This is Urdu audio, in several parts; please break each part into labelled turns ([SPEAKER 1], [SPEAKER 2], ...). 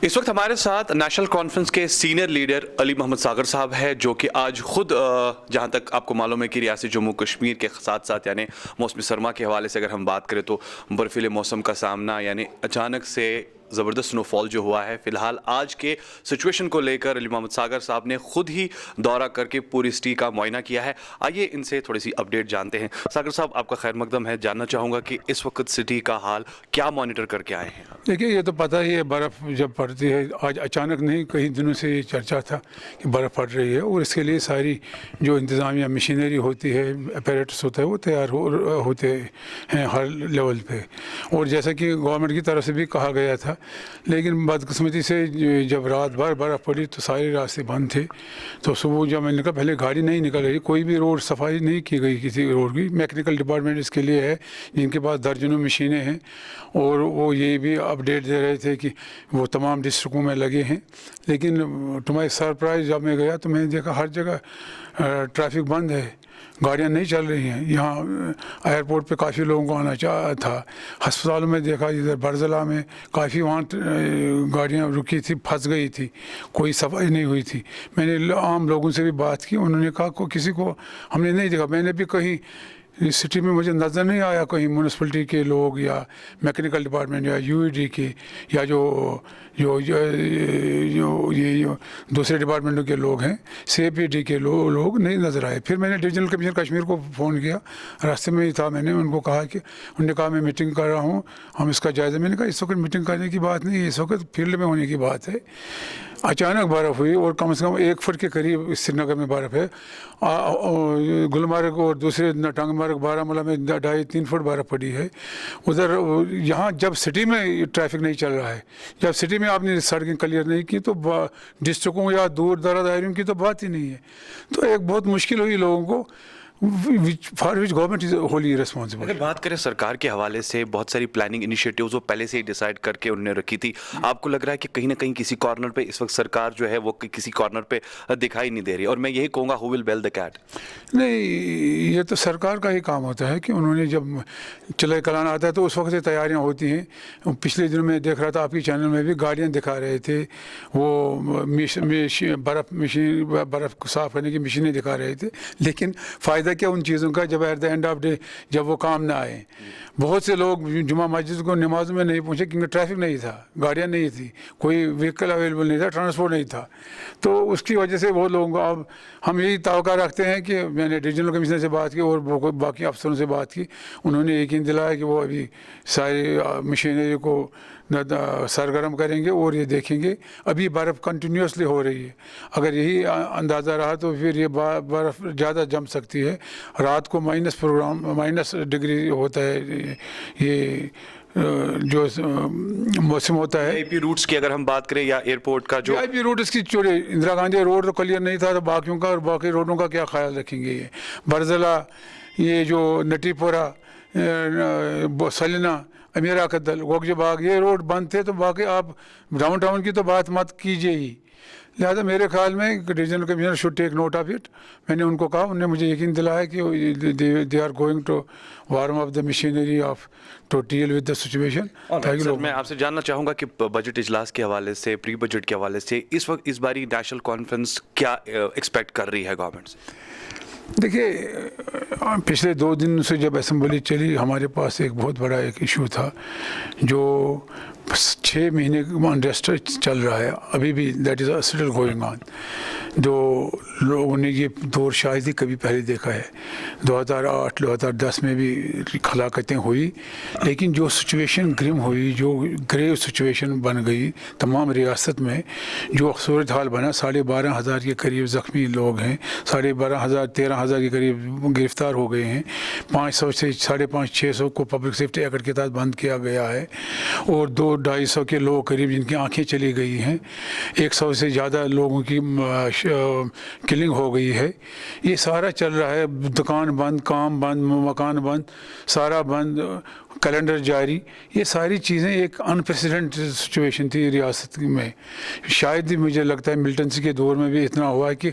[SPEAKER 1] اس وقت ہمارے ساتھ نیشنل کانفرنس کے سینئر لیڈر علی محمد ساغر صاحب ہے، جو کہ آج خود جہاں تک آپ کو معلوم ہے کہ ریاست جموں کشمیر کے ساتھ ساتھ یعنی موسم سرما کے حوالے سے اگر ہم بات کریں تو برفیلے موسم کا سامنا، یعنی اچانک سے زبردست سنو فال جو ہوا ہے، فی الحال آج کے سچویشن کو لے کر علی محمد ساغر صاحب نے خود ہی دورہ کر کے پوری سٹی کا معائنہ کیا ہے۔ آئیے ان سے تھوڑی سی اپڈیٹ جانتے ہیں۔ ساغر صاحب، آپ کا خیر مقدم ہے، جاننا چاہوں گا کہ اس وقت سٹی کا حال کیا مانیٹر کر کے آئے ہیں؟
[SPEAKER 2] دیکھیے، یہ تو پتہ ہی ہے، برف جب پڑتی ہے، آج اچانک نہیں، کئی دنوں سے یہ چرچا تھا کہ برف پڑ رہی ہے، اور اس کے لیے ساری جو انتظامیہ مشینری ہوتی ہے، اپیریٹس ہوتا ہے، وہ تیار ہوتے ہیں ہر لیول پہ، اور جیسا کہ گورنمنٹ کی طرف سے بھی کہا گیا تھا، لیکن بدقسمتی سے جب رات بھر برف پڑی تو سارے راستے بند تھے۔ تو صبح جب میں نکلا، پہلے گاڑی نہیں نکل رہی، کوئی بھی روڈ صفائی نہیں کی گئی کسی روڈ کی۔ میکینیکل ڈپارٹمنٹ اس کے لیے ہے، جن کے پاس درجنوں مشینیں ہیں، اور وہ یہ بھی اپڈیٹ دے رہے تھے کہ وہ تمام ڈسٹرکوں میں لگے ہیں۔ لیکن ٹو مائی سرپرائز جب میں گیا تو میں نے دیکھا ہر جگہ ٹریفک بند ہے، گاڑیاں نہیں چل رہی ہیں۔ یہاں ایئرپورٹ پہ کافی لوگوں کو آنا تھا، ہسپتالوں میں دیکھا، ادھر برزلہ میں کافی وہاں گاڑیاں رکی تھی، پھنس گئی تھی، کوئی صفائی نہیں ہوئی تھی۔ میں نے عام لوگوں سے بھی بات کی، انہوں نے کہا کہ کسی کو ہم نے نہیں دیکھا۔ میں نے بھی کہیں اس سٹی میں مجھے نظر نہیں آیا کہیں میونسپلٹی کے لوگ یا میکینیکل ڈپارٹمنٹ یا یو ای ڈی کے یا جو دوسرے ڈپارٹمنٹوں کے لوگ ہیں، سی پی ڈی کے لوگ نہیں نظر آئے۔ پھر میں نے ڈویژنل کمشنر کشمیر کو فون کیا، راستے میں ہی تھا، میں نے ان کو کہا کہ انہوں نے کہا میں میٹنگ کر رہا ہوں، ہم اس کا جائزہ۔ میں نے کہا اس وقت میٹنگ کرنے کی بات نہیں ہے، اس وقت فیلڈ میں ہونے کی بات ہے۔ اچانک برف ہوئی، اور کم سے کم 1 فٹ کے قریب سری نگر میں برف ہے۔ گلمرگ اور دوسرے ٹنگ مرگ، بارہمولہ میں 2.5-3 فٹ برف پڑی ہے ادھر۔ یہاں جب سٹی میں ٹریفک نہیں چل رہا ہے، جب سٹی میں آپ نے سڑکیں کلیئر نہیں کی، تو ڈسٹرکوں یا دور دراز ایریوں کی تو بات ہی نہیں ہے۔ تو ایک بہت مشکل ہوئی لوگوں کو، for which government is wholly responsible.
[SPEAKER 1] اگر بات کریں سرکار کے حوالے سے، بہت ساری پلاننگ انیشیٹیوز وہ پہلے سے ہی ڈیسائیڈ کر کے انہوں نے رکھی تھی۔ آپ کو لگ رہا ہے کہ کہیں نہ کہیں کسی کارنر پہ اس وقت سرکار جو ہے وہ کسی کارنر پہ دکھائی نہیں دے رہی، اور میں یہی کہوں گا ہو ول بیل دا کیٹ؟
[SPEAKER 2] نہیں، یہ تو سرکار کا ہی کام ہوتا ہے کہ انہوں نے جب چلے کلانا آتا ہے تو اس وقت سے تیاریاں ہوتی ہیں۔ پچھلے دنوں میں دیکھ رہا تھا آپ کی چینل میں بھی گاڑیاں دکھا رہے تھے، وہ برف کو صاف کرنے کی مشینیں دکھا رہے تھے، لیکن فائدہ کیا ان چیزوں کا جب at the end of day جب وہ کام نہ آئے۔ بہت سے لوگ جمعہ مسجد کو نمازوں میں نہیں پہنچے کیونکہ ٹریفک نہیں تھا، گاڑیاں نہیں تھی، کوئی وہیکل اویلیبل نہیں تھا، ٹرانسپورٹ نہیں تھا۔ تو اس کی وجہ سے وہ لوگوں کو اب ہم یہی توقع رکھتے ہیں کہ میں نے ڈویژنل کمشنر سے بات کی اور باقی افسروں سے بات کی، انہوں نے یقین دلایا کہ وہ ابھی ساری مشینری کو سرگرم کریں گے اور یہ دیکھیں گے۔ ابھی برف کنٹینیوسلی ہو رہی ہے، اگر یہی اندازہ رہا تو پھر یہ برف زیادہ جم سکتی ہے۔ رات کو مائنس ڈگری ہوتا ہے، یہ جو موسم ہوتا ہے۔
[SPEAKER 1] آئی پی روٹس کی اگر ہم بات کریں یا ایئرپورٹ کا جو
[SPEAKER 2] آئی پی روڈ، اس کی چوری، اندرا گاندھی روڈ تو کلیئر نہیں تھا، تو باقیوں کا اور باقی روڈوں کا کیا خیال رکھیں گے؟ یہ برزلہ، یہ جو نٹی پورہ، سلینا، امیرا قدل، گوگج باغ، یہ روڈ بند تھے، تو باقی آپ ڈاؤن ٹاؤن کی تو بات مت کیجیے ہی۔ لہٰذا میرے خیال میں divisional commissioner should take note of it. میں نے ان کو کہا، انہوں نے مجھے یقین دلایا کہ they are going to warm up the machinery of to deal with the situation.
[SPEAKER 1] میں آپ سے جاننا چاہوں گا کہ بجٹ اجلاس کے حوالے سے، پری بجٹ کے حوالے سے اس وقت اس باری نیشنل کانفرنس کیا ایکسپیکٹ کر رہی ہے گورنمنٹ سے؟
[SPEAKER 2] دیکھیے، پچھلے 2 دن سے جب اسمبلی چلی، ہمارے پاس ایک بہت بڑا ایک ایشو تھا جو 6 مہینے انڈسٹ چل رہا ہے ابھی بھی، that is still going on, جو لوگوں نے یہ دور شاید ہی کبھی پہلے دیکھا ہے۔ 2008-2010 میں بھی ہلاکتیں ہوئی، لیکن جو سچویشن گرم ہوئی، جو گریو سچویشن بن گئی تمام ریاست میں، جو صورتحال بنا، 12,500 کے قریب زخمی لوگ ہیں، 13,500 کے قریب گرفتار ہو گئے ہیں، 500 سے 550-600 کو پبلک سیفٹی ایکٹ کے تحت بند کیا گیا ہے، اور 200-250 کے لوگ قریب جن کی آنکھیں چلی گئی ہیں، 100 سے زیادہ لوگوں کی کلنگ ہو گئی ہے۔ یہ سارا چل رہا ہے، دکان بند، کام بند، مکان بند، سارا بند، کیلنڈر جاری۔ یہ ساری چیزیں ایک انپریسیڈنٹڈ سچویشن تھی ریاست میں۔ شاید ہی مجھے لگتا ہے ملٹنسی کے دور میں بھی اتنا ہوا ہے کہ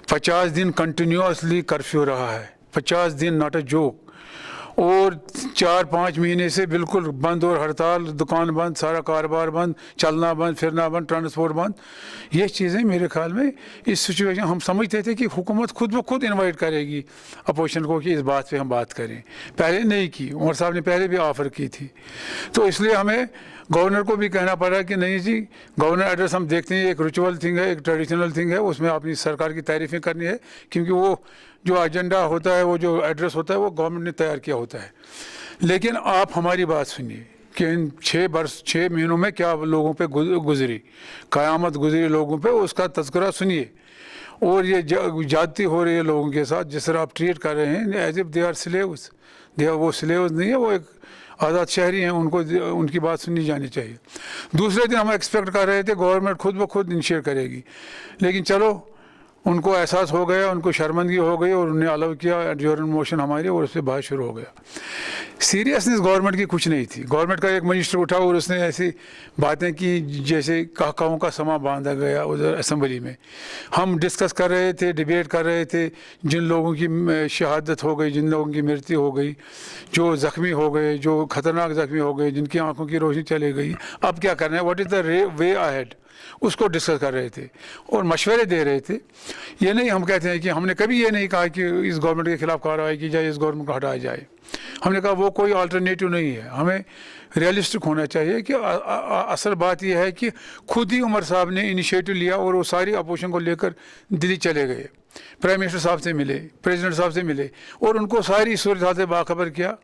[SPEAKER 2] 50 دن کنٹینیوسلی کرفیو رہا ہے، 50 دن، ناٹ اے جوک۔ اور 4-5 مہینے سے بالکل بند اور ہڑتال، دکان بند، سارا کاروبار بند، چلنا بند، پھرنا بند، ٹرانسپورٹ بند. یہ چیزیں میرے خیال میں اس سچویشن ہم سمجھتے تھے کہ حکومت خود بخود انوائٹ کرے گی اپوزیشن کو کہ اس بات پہ ہم بات کریں. پہلے نہیں کی، عمر صاحب نے پہلے بھی آفر کی تھی. تو اس لیے ہمیں گورنر کو بھی کہنا پڑا کہ نہیں جی، گورنر ایڈریس ہم دیکھتے ہیں ایک ریچول تھنگ ہے، ایک ٹریڈیشنل تھنگ ہے، اس میں اپنی سرکار کی تعریفیں کرنی ہے، کیونکہ وہ جو ایجنڈا ہوتا ہے، وہ جو ایڈریس ہوتا ہے، وہ گورنمنٹ نے تیار کیا ہوتا ہے. لیکن آپ ہماری بات سنیے کہ ان 6 مہینوں میں کیا لوگوں پہ گزری، قیامت گزری لوگوں پہ، اس کا تذکرہ سنیے. اور یہ زیادتی ہو رہی ہے لوگوں کے ساتھ، جس طرح آپ ٹریٹ کر رہے ہیں as if they are slaves. وہ سلیوز نہیں ہے، وہ ایک آزاد شہری ہیں، ان کی بات سننی جانی چاہیے. دوسرے دن ہم ایکسپیکٹ کر رہے تھے گورنمنٹ خود بخود انیشیٹ کرے گی، لیکن چلو ان کو احساس ہو گیا، ان کو شرمندگی ہو گئی اور انہوں نے الاؤ کیا ایڈجورن موشن ہماری، اور اس پہ بحث شروع ہو گیا. سیریسنس گورنمنٹ کی کچھ نہیں تھی. گورنمنٹ کا ایک منسٹر اٹھا اور اس نے ایسی باتیں کی جیسے کہکہاؤں کا سما باندھا گیا ادھر اسمبلی میں. ہم ڈسکس کر رہے تھے، ڈیبیٹ کر رہے تھے، جن لوگوں کی شہادت ہو گئی، جن لوگوں کی مرتی ہو گئی، جو زخمی ہو گئے، جو خطرناک زخمی ہو گئے، جن کی آنکھوں کی روشنی چلی گئی، اب کیا کرنا ہے، what is the way ahead, اس کو ڈسکس کر رہے تھے اور مشورے دے رہے تھے. یہ نہیں ہم کہتے ہیں کہ ہم نے کبھی یہ نہیں کہا کہ اس گورنمنٹ کے خلاف کارروائی کی جائے، اس گورنمنٹ کو ہٹایا جائے. ہم نے کہا وہ کوئی آلٹرنیٹو نہیں ہے. ہمیں ریئلسٹک ہونا چاہیے کہ اصل بات یہ ہے کہ خود ہی عمر صاحب نے انیشیٹو لیا اور وہ ساری اپوزیشن کو لے کر دلی چلے گئے، پرائم منسٹر صاحب سے ملے، پریزیڈنٹ صاحب سے ملے اور ان کو ساری صورتحال سے باخبر کیا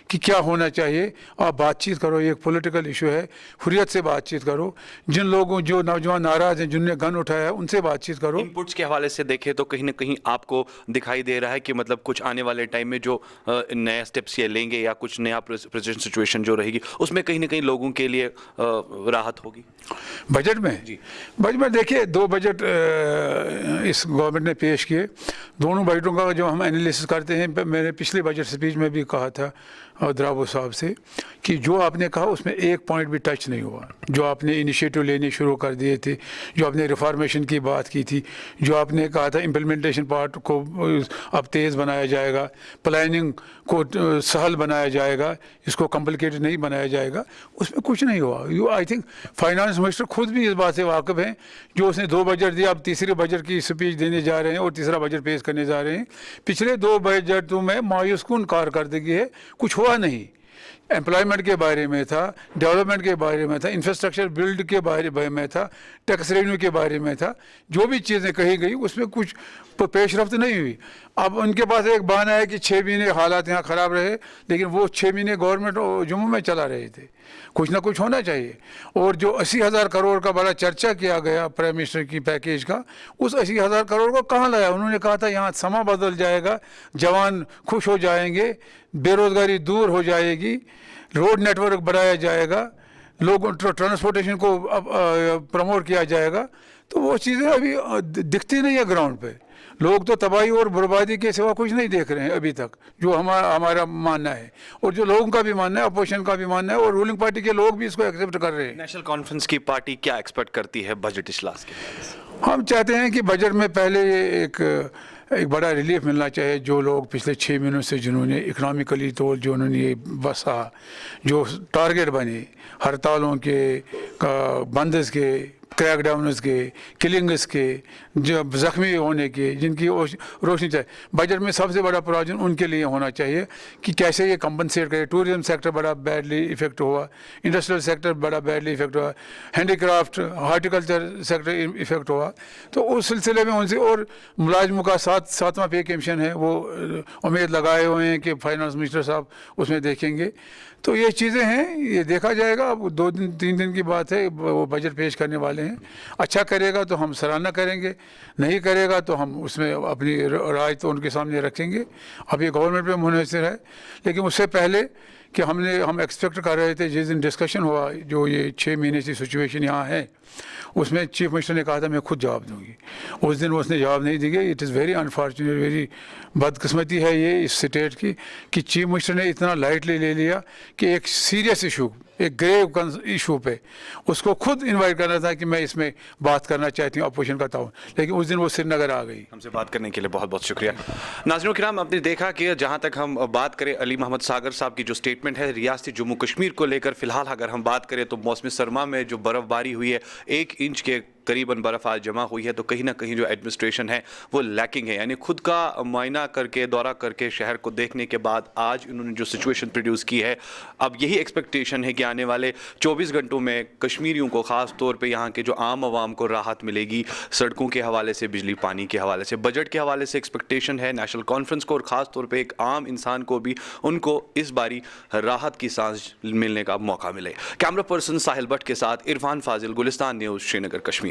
[SPEAKER 2] کہ کیا ہونا چاہیے. آپ بات چیت کرو، یہ ایک پولیٹیکل ایشو ہے، حریت سے بات چیت کرو. جن لوگوں، جو نوجوان ناراض ہیں، جن نے گن اٹھایا ہے، ان سے بات چیت کرو.
[SPEAKER 1] ان پٹس کے حوالے سے دیکھیں تو کہیں نہ کہیں آپ کو دکھائی دے رہا ہے کہ مطلب کچھ آنے والے ٹائم میں جو نیا اسٹیپس یہ لیں گے یا کچھ نیا پریزنٹ سچویشن جو رہے گی، اس میں کہیں نہ کہیں لوگوں کے لیے راحت ہوگی.
[SPEAKER 2] بجٹ میں بجٹ میں دیکھیے 2 بجٹ اس گورنمنٹ نے پیش کیے. دونوں بجٹوں کا جو ہم انالیسس کرتے ہیں، میں نے پچھلی بجٹ اسپیچ میں بھی کہا تھا دراو صاحب سے کہ جو آپ نے کہا اس میں ایک پوائنٹ بھی ٹچ نہیں ہوا. جو آپ نے انیشیٹو لینے شروع کر دیے تھے، جو آپ نے ریفارمیشن کی بات کی تھی، جو آپ نے کہا تھا امپلیمنٹیشن پارٹ کو اب تیز بنایا جائے گا، پلاننگ کو سہل بنایا جائے گا، اس کو کمپلیکیٹڈ نہیں بنایا جائے گا، اس میں کچھ نہیں ہوا. آئی تھنک فائنانس منسٹر خود بھی اس بات سے واقف ہیں. جو اس نے 2 بجٹ دیا، اب تیسرے بجٹ کی اسپیچ دینے جا رہے ہیں اور تیسرا بجٹ پیش کرنے جا رہے ہیں. پچھلے 2 بجٹوں میں مایوس کن کارکردگی ہے، کچھ ہوا نہیں. امپلائمنٹ کے بارے میں تھا، ڈیولپمنٹ کے بارے میں تھا، انفراسٹرکچر بلڈ کے بارے میں تھا، ٹیکس ریونیو کے بارے میں تھا. جو بھی چیزیں کہی گئی اس میں کچھ پیش رفت نہیں ہوئی. اب ان کے پاس ایک بہانہ ہے کہ 6 مہینے حالات یہاں خراب رہے، لیکن وہ 6 مہینے گورنمنٹ جموں میں چلا رہے تھے. کچھ نہ کچھ ہونا چاہیے. اور جو 80,000 کروڑ کا بڑا چرچا کیا گیا پرائم منسٹر کی پیکیج کا، اس 80,000 کروڑ کو کہاں لایا؟ انہوں نے کہا تھا یہاں سما بدل جائے گا، جوان خوش ہو جائیں گے، بے روزگاری دور ہو جائے گی، روڈ نیٹ ورک بڑھایا جائے گا، لوگوں ٹرانسپورٹیشن کو پروموٹ کیا جائے گا. تو وہ چیزیں ابھی دکھتی نہیں ہے گراؤنڈ پہ. لوگ تو تباہی اور بربادی کے سوا کچھ نہیں دیکھ رہے ہیں ابھی تک، جو ہمارا ماننا ہے اور جو لوگوں کا بھی ماننا ہے، اپوزیشن کا بھی ماننا ہے، اور رولنگ پارٹی کے لوگ بھی اس کو ایکسیپٹ کر رہے ہیں.
[SPEAKER 1] نیشنل کانفرنس کی پارٹی کیا ایکسپیکٹ کرتی ہے بجٹ اجلاس کے حوالے سے؟
[SPEAKER 2] ہم چاہتے ہیں کہ بجٹ میں پہلے ایک بڑا ریلیف ملنا چاہیے. جو لوگ پچھلے 6 مہینوں سے جنہوں نے اکنامیکلی طور جو انہوں نے یہ بسا، جو ٹارگیٹ بنے ہڑتالوں کے، بندز کے، کریک ڈاؤنز کے، کلنگز کے، جو زخمی ہونے کے، جن کی روشنی چاہیے. بجٹ میں سب سے بڑا پروجن ان کے لیے ہونا چاہیے کہ کیسے یہ کمپنسیٹ کرے. ٹورزم سیکٹر بڑا بیڈلی افیکٹ ہوا، انڈسٹریل سیکٹر بڑا بیڈلی افیکٹ ہوا، handicraft, horticulture sector affect ہوا. تو اس سلسلے میں ان سے، اور ملازموں کا 7واں پے کمیشن ہے، وہ امید لگائے ہوئے ہیں کہ فائنانس منسٹر صاحب اس میں دیکھیں گے. تو یہ چیزیں ہیں، یہ دیکھا جائے گا. اب 2-3 دن کی بات ہے، وہ بجٹ پیش کرنے والے ہیں. اچھا کرے گا تو ہم سراہنا کریں گے، نہیں کرے گا تو ہم اس میں اپنی رائے تو ان کے سامنے رکھیں گے. اب یہ گورنمنٹ پہ منحصر ہے. لیکن اس سے پہلے کہ ہم ایکسپیکٹ کر رہے تھے، جس دن ڈسکشن ہوا، جو یہ 6 مہینے کی سچویشن یہاں ہے، اس میں چیف منسٹر نے کہا تھا میں خود جواب دوں گی. اس دن اس نے جواب نہیں دی گئی. It is very unfortunate, very بدقسمتی ہے یہ اس اسٹیٹ کی کہ چیف منسٹر نے اتنا لائٹلی لے لیا کہ ایک سیریس ایشو، ایک گریو ایشو پہ اس کو خود انوائٹ کرنا تھا کہ میں اس میں بات کرنا چاہتی ہوں اپوزیشن کا تعاون، لیکن اس دن وہ سری نگر آ گئی.
[SPEAKER 1] ہم سے بات کرنے کے لیے بہت بہت شکریہ. ناظرین کرام، آپ نے دیکھا کہ جہاں تک ہم بات کریں علی محمد ساگر صاحب کی جو سٹیٹمنٹ ہے ریاستی جموں کشمیر کو لے کر، فی الحال اگر ہم بات کریں تو موسم سرما میں جو برف باری ہوئی ہے 1 انچ کے قریباً برف آج جمع ہوئی ہے، تو کہیں نہ کہیں جو ایڈمنسٹریشن ہے وہ لیکنگ ہے. یعنی خود کا معائنہ کر کے، دورہ کر کے شہر کو دیکھنے کے بعد آج انہوں نے جو سچویشن پروڈیوس کی ہے، اب یہی ایکسپیکٹیشن ہے کہ آنے والے 24 گھنٹوں میں کشمیریوں کو، خاص طور پہ یہاں کے جو عام عوام کو راحت ملے گی، سڑکوں کے حوالے سے، بجلی پانی کے حوالے سے، بجٹ کے حوالے سے ایکسپیکٹیشن ہے نیشنل کانفرنس کو، اور خاص طور پہ ایک عام انسان کو بھی ان کو اس باری راحت کی سانس ملنے کا موقع ملے. کیمرہ پرسن ساحل بٹ کے ساتھ عرفان فاضل، گلستان نیوز، شری نگر، کشمیر.